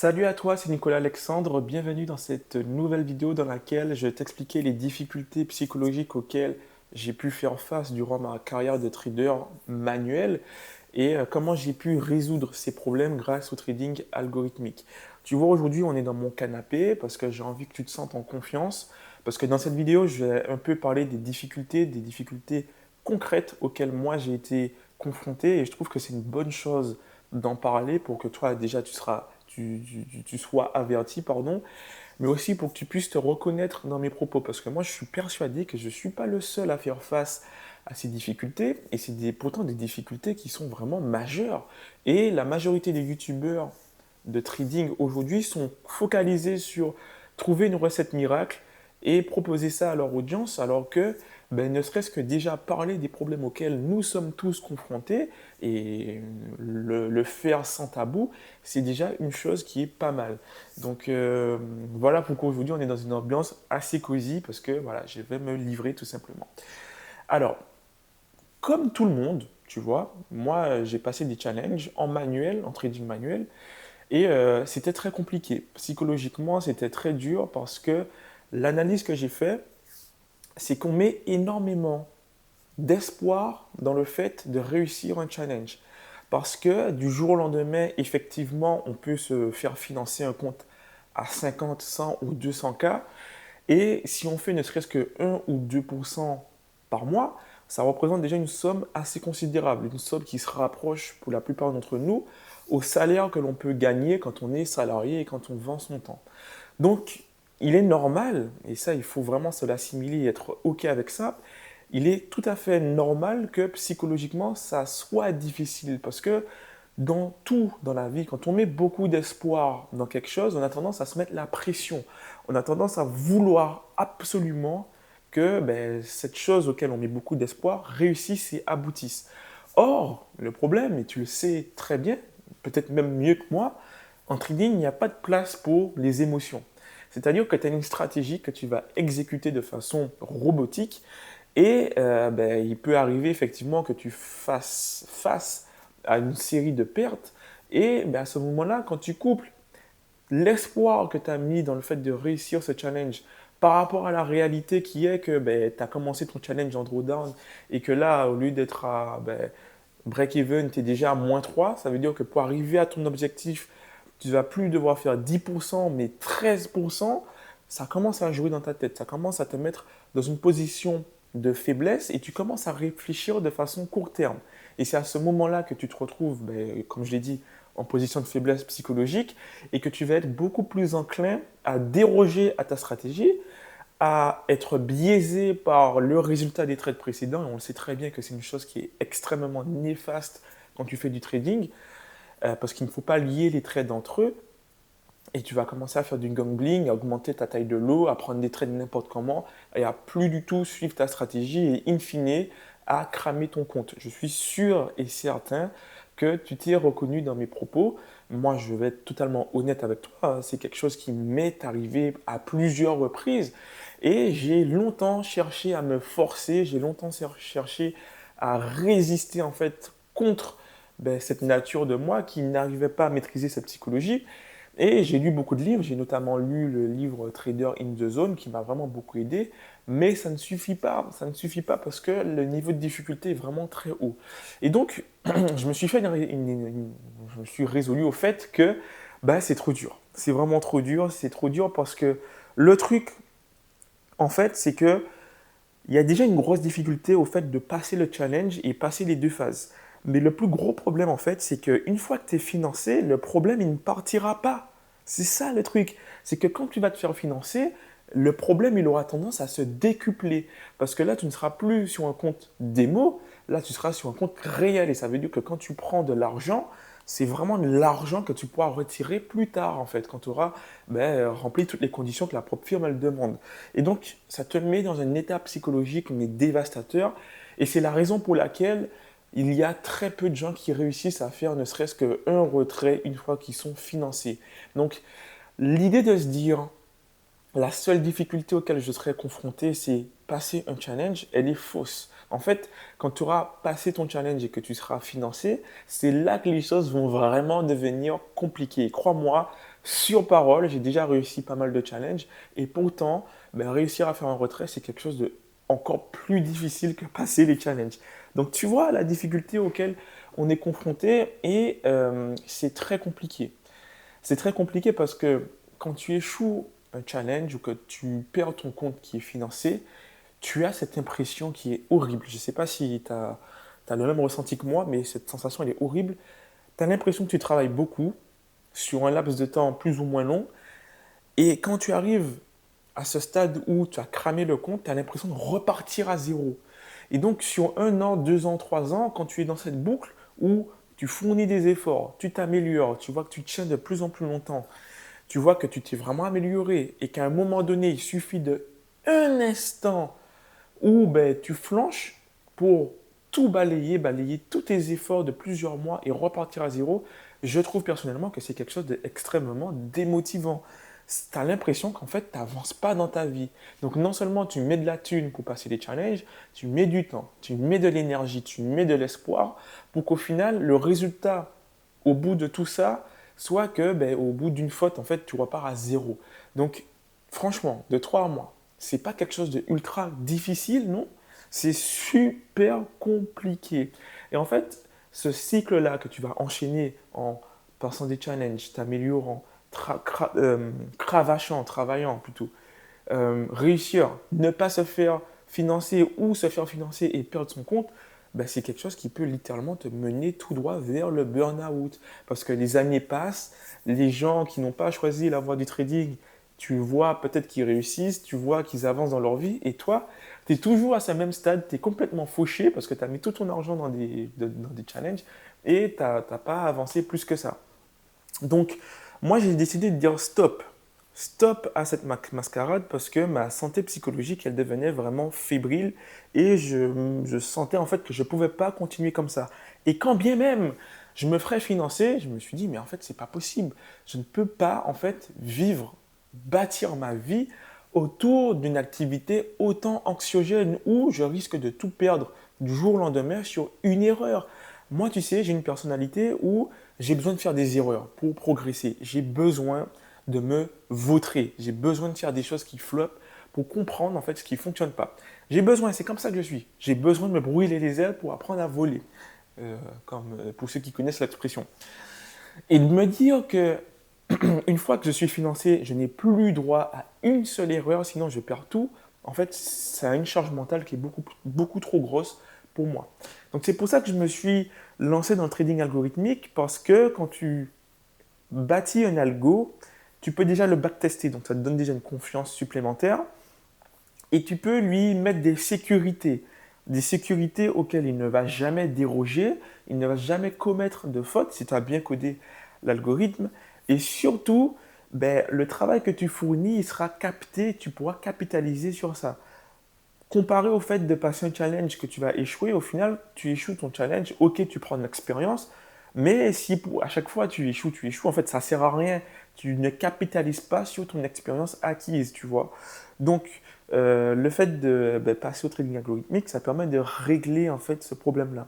Salut à toi, c'est Nicolas Alexandre. Bienvenue dans cette nouvelle vidéo dans laquelle je vais t'expliquer les difficultés psychologiques auxquelles j'ai pu faire face durant ma carrière de trader manuel et comment j'ai pu résoudre ces problèmes grâce au trading algorithmique. Tu vois, aujourd'hui, on est dans mon canapé parce que j'ai envie que tu te sentes en confiance. Parce que dans cette vidéo, je vais un peu parler des difficultés concrètes auxquelles moi j'ai été confronté et je trouve que c'est une bonne chose d'en parler pour que toi, déjà, tu sois averti, pardon, mais aussi pour que tu puisses te reconnaître dans mes propos. Parce que moi, je suis persuadé que je ne suis pas le seul à faire face à ces difficultés, et c'est pourtant des difficultés qui sont vraiment majeures. Et la majorité des youtubeurs de trading aujourd'hui sont focalisés sur trouver une recette miracle et proposer ça à leur audience, alors que ne serait-ce que déjà parler des problèmes auxquels nous sommes tous confrontés et le faire sans tabou, c'est déjà une chose qui est pas mal. Donc voilà pourquoi aujourd'hui on est dans une ambiance assez cosy parce que voilà, je vais me livrer tout simplement. Alors, comme tout le monde, tu vois, moi j'ai passé des challenges en manuel, en trading manuel, et c'était très compliqué. Psychologiquement, c'était très dur parce que l'analyse que j'ai faite, c'est qu'on met énormément d'espoir dans le fait de réussir un challenge. Parce que du jour au lendemain, effectivement, on peut se faire financer un compte à 50, 100 ou 200K. Et si on fait ne serait-ce que 1 ou 2% par mois, ça représente déjà une somme assez considérable, une somme qui se rapproche pour la plupart d'entre nous au salaire que l'on peut gagner quand on est salarié et quand on vend son temps. Donc, il est normal, et ça, il faut vraiment se l'assimiler et être OK avec ça, il est tout à fait normal que psychologiquement, ça soit difficile parce que dans tout dans la vie, quand on met beaucoup d'espoir dans quelque chose, on a tendance à se mettre la pression. On a tendance à vouloir absolument que cette chose auquel on met beaucoup d'espoir réussisse et aboutisse. Or, le problème, et tu le sais très bien, peut-être même mieux que moi, en trading, il n'y a pas de place pour les émotions. C'est-à-dire que tu as une stratégie que tu vas exécuter de façon robotique et il peut arriver effectivement que tu fasses face à une série de pertes. Et à ce moment-là, quand tu couples l'espoir que tu as mis dans le fait de réussir ce challenge par rapport à la réalité qui est que tu as commencé ton challenge en drawdown et que là, au lieu d'être à break-even, tu es déjà à -3, ça veut dire que pour arriver à ton objectif, tu ne vas plus devoir faire 10%, mais 13%, ça commence à jouer dans ta tête, ça commence à te mettre dans une position de faiblesse et tu commences à réfléchir de façon court terme. Et c'est à ce moment-là que tu te retrouves, comme je l'ai dit, en position de faiblesse psychologique et que tu vas être beaucoup plus enclin à déroger à ta stratégie, à être biaisé par le résultat des trades précédents. Et on le sait très bien que c'est une chose qui est extrêmement néfaste quand tu fais du trading, parce qu'il ne faut pas lier les trades entre eux. Et tu vas commencer à faire du gambling, à augmenter ta taille de lot, à prendre des trades n'importe comment, et à plus du tout suivre ta stratégie et in fine à cramer ton compte. Je suis sûr et certain que tu t'es reconnu dans mes propos. Moi, je vais être totalement honnête avec toi. C'est quelque chose qui m'est arrivé à plusieurs reprises. Et j'ai longtemps cherché à me forcer, j'ai longtemps cherché à résister en fait contre cette nature de moi qui n'arrivait pas à maîtriser cette psychologie. Et j'ai lu beaucoup de livres, j'ai notamment lu le livre Trader in the Zone qui m'a vraiment beaucoup aidé, mais ça ne suffit pas, ça ne suffit pas parce que le niveau de difficulté est vraiment très haut. Et donc, je me suis je me suis résolu au fait que c'est trop dur, c'est trop dur parce que le truc, en fait, c'est que il y a déjà une grosse difficulté au fait de passer le challenge et passer les deux phases. Mais le plus gros problème, en fait, c'est qu'une fois que tu es financé, le problème, il ne partira pas. C'est ça le truc. C'est que quand tu vas te faire financer, le problème, il aura tendance à se décupler. Parce que là, tu ne seras plus sur un compte démo, là, tu seras sur un compte réel. Et ça veut dire que quand tu prends de l'argent, c'est vraiment de l'argent que tu pourras retirer plus tard, en fait, quand tu auras rempli toutes les conditions que la propre firme elle demande. Et donc, ça te met dans un état psychologique mais dévastateur. Et c'est la raison pour laquelle il y a très peu de gens qui réussissent à faire ne serait-ce qu'un retrait une fois qu'ils sont financés. Donc, l'idée de se dire, la seule difficulté auquel je serais confronté, c'est passer un challenge, elle est fausse. En fait, quand tu auras passé ton challenge et que tu seras financé, c'est là que les choses vont vraiment devenir compliquées. Crois-moi, sur parole, j'ai déjà réussi pas mal de challenges et pourtant, ben, réussir à faire un retrait, c'est quelque chose de encore plus difficile que passer les challenges. Donc tu vois la difficulté auquel on est confronté et c'est très compliqué. C'est très compliqué parce que quand tu échoues un challenge ou que tu perds ton compte qui est financé, tu as cette impression qui est horrible. Je ne sais pas si tu as le même ressenti que moi, mais cette sensation, elle est horrible. Tu as l'impression que tu travailles beaucoup sur un laps de temps plus ou moins long. Et quand tu arrives à ce stade où tu as cramé le compte, tu as l'impression de repartir à zéro. Et donc, sur 1 an, 2 ans, 3 ans, quand tu es dans cette boucle où tu fournis des efforts, tu t'améliores, tu vois que tu tiens de plus en plus longtemps, tu vois que tu t'es vraiment amélioré et qu'à un moment donné, il suffit de un instant où ben, tu flanches pour tout balayer, balayer tous tes efforts de plusieurs mois et repartir à zéro, je trouve personnellement que c'est quelque chose d'extrêmement démotivant. Tu as l'impression qu'en fait, tu n'avances pas dans ta vie. Donc non seulement tu mets de la thune pour passer les challenges, tu mets du temps, tu mets de l'énergie, tu mets de l'espoir pour qu'au final, le résultat au bout de tout ça soit que ben, au bout d'une faute, en fait, tu repars à zéro. Donc franchement, de 3 mois, c'est pas quelque chose de ultra difficile, non? C'est super compliqué. Et en fait, ce cycle-là que tu vas enchaîner en passant des challenges, t'améliorant, cravachant, travaillant plutôt, réussir, ne pas se faire financer ou se faire financer et perdre son compte, ben, c'est quelque chose qui peut littéralement te mener tout droit vers le burn-out. Parce que les années passent, les gens qui n'ont pas choisi la voie du trading, tu vois peut-être qu'ils réussissent, tu vois qu'ils avancent dans leur vie, et toi, tu es toujours à ce même stade, tu es complètement fauché parce que tu as mis tout ton argent dans des challenges et tu n'as pas avancé plus que ça. Donc, moi, j'ai décidé de dire stop. Stop à cette mascarade parce que ma santé psychologique, elle devenait vraiment fébrile et je sentais en fait que je ne pouvais pas continuer comme ça. Et quand bien même je me ferais financer, je me suis dit, mais en fait, c'est pas possible. Je ne peux pas en fait vivre, bâtir ma vie autour d'une activité autant anxiogène où je risque de tout perdre du jour au lendemain sur une erreur. Moi, tu sais, j'ai une personnalité où j'ai besoin de faire des erreurs pour progresser. J'ai besoin de me vautrer. J'ai besoin de faire des choses qui flopent pour comprendre en fait ce qui ne fonctionne pas. J'ai besoin, c'est comme ça que je suis. J'ai besoin de me brûler les ailes pour apprendre à voler, comme pour ceux qui connaissent l'expression. Et de me dire que une fois que je suis financé, je n'ai plus droit à une seule erreur, sinon je perds tout. En fait, ça a une charge mentale qui est beaucoup trop grosse pour moi. Donc c'est pour ça que je me suis lancé dans le trading algorithmique parce que quand tu bâtis un algo, tu peux déjà le backtester, donc ça te donne déjà une confiance supplémentaire et tu peux lui mettre des sécurités auxquelles il ne va jamais déroger, il ne va jamais commettre de faute si tu as bien codé l'algorithme et surtout, ben, le travail que tu fournis, il sera capté, tu pourras capitaliser sur ça. Comparé au fait de passer un challenge que tu vas échouer, au final, tu échoues ton challenge, ok, tu prends de l'expérience, mais si à chaque fois tu échoues, en fait, ça ne sert à rien. Tu ne capitalises pas sur ton expérience acquise, tu vois. Donc, le fait de passer au trading algorithmique, ça permet de régler en fait ce problème-là.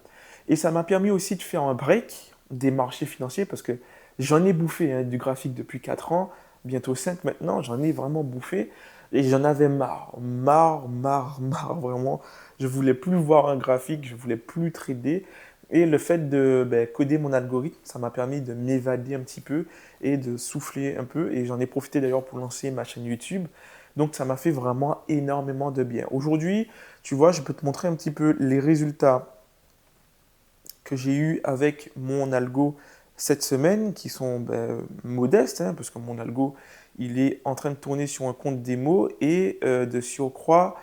Et ça m'a permis aussi de faire un break des marchés financiers parce que j'en ai bouffé hein, du graphique depuis 4 ans, bientôt 5 maintenant, j'en ai vraiment bouffé. Et j'en avais marre, vraiment. Je voulais plus voir un graphique, je voulais plus trader. Et le fait de coder mon algorithme, ça m'a permis de m'évader un petit peu et de souffler un peu. Et j'en ai profité d'ailleurs pour lancer ma chaîne YouTube. Donc ça m'a fait vraiment énormément de bien. Aujourd'hui, tu vois, je peux te montrer un petit peu les résultats que j'ai eus avec mon algo cette semaine, qui sont modestes, hein, parce que mon algo, il est en train de tourner sur un compte démo et de surcroît,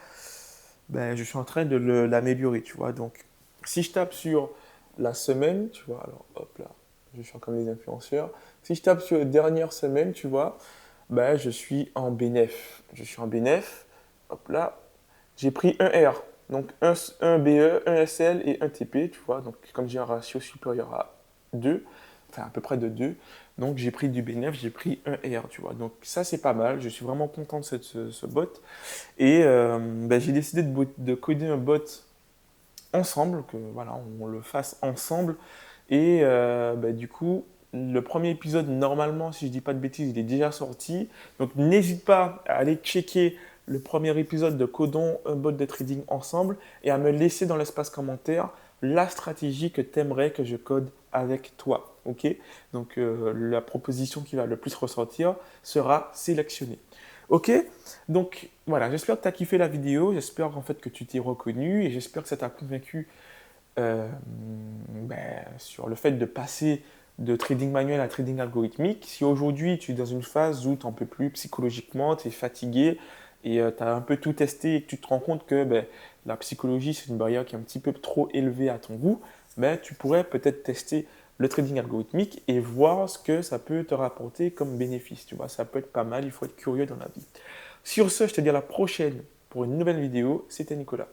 je suis en train de l'améliorer, tu vois. Donc, si je tape sur la semaine, tu vois, alors hop là, je suis comme les influenceurs. Si je tape sur dernière semaine, tu vois, je suis en bénéf. Je suis en bénéf, hop là, j'ai pris un R, donc un BE, un SL et un TP, tu vois. Donc, comme j'ai un ratio supérieur à 2, enfin à peu près de 2, donc j'ai pris du bénéf, j'ai pris un R, tu vois. Donc, ça, c'est pas mal. Je suis vraiment content de ce bot. Et j'ai décidé de coder un bot ensemble, que voilà, on le fasse ensemble. Et du coup, le premier épisode, normalement, si je dis pas de bêtises, il est déjà sorti. Donc n'hésite pas à aller checker le premier épisode de Codons un bot de trading ensemble et à me laisser dans l'espace commentaire la stratégie que tu aimerais que je code avec toi. Ok? Donc la proposition qui va le plus ressortir sera sélectionnée. Ok? Donc voilà, j'espère que tu as kiffé la vidéo, j'espère en fait que tu t'es reconnu et j'espère que ça t'a convaincu euh, sur le fait de passer de trading manuel à trading algorithmique. Si aujourd'hui tu es dans une phase où tu n'en peux plus psychologiquement, tu es fatigué et tu as un peu tout testé et que tu te rends compte que la psychologie c'est une barrière qui est un petit peu trop élevée à ton goût, tu pourrais peut-être tester le trading algorithmique et voir ce que ça peut te rapporter comme bénéfice. Tu vois, ça peut être pas mal, il faut être curieux dans la vie. Sur ce, je te dis à la prochaine pour une nouvelle vidéo. C'était Nicolas.